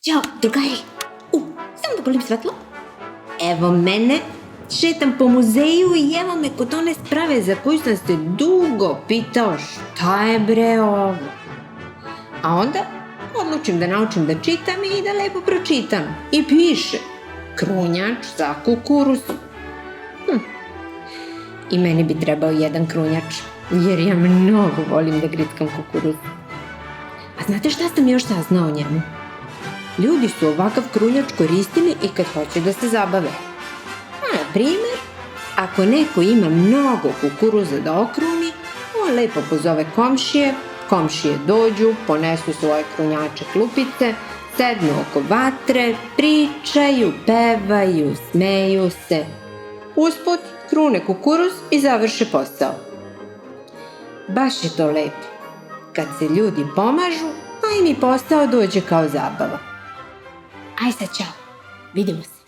Ćao, drugari. Samo da polim svetlo. Evo mene, šetam po muzeju i evo me kod one sprave za koju sam se dugo pitao šta je bre ovo. A onda odlučim da naučim da čitam i da lepo pročitam. I piše, krunjač za kukuruz. I meni bi trebao jedan krunjač, jer ja mnogo volim da grickam kukuruz. A znate šta sam još saznao o njemu? Ljudi su ovakav krunjač koristili i kad hoće da se zabave. Na primer, ako neko ima mnogo kukuruza da okruni, on lepo pozove komšije, komšije dođu, ponesu svoje krunjače klupice, sednu oko vatre, pričaju, pevaju, smeju se. Usput krune kukuruz i završe posao. Baš je to lepo. Kad se ljudi pomažu, a im i posao dođe kao zabava. Aj sad, čao. Vidimo se.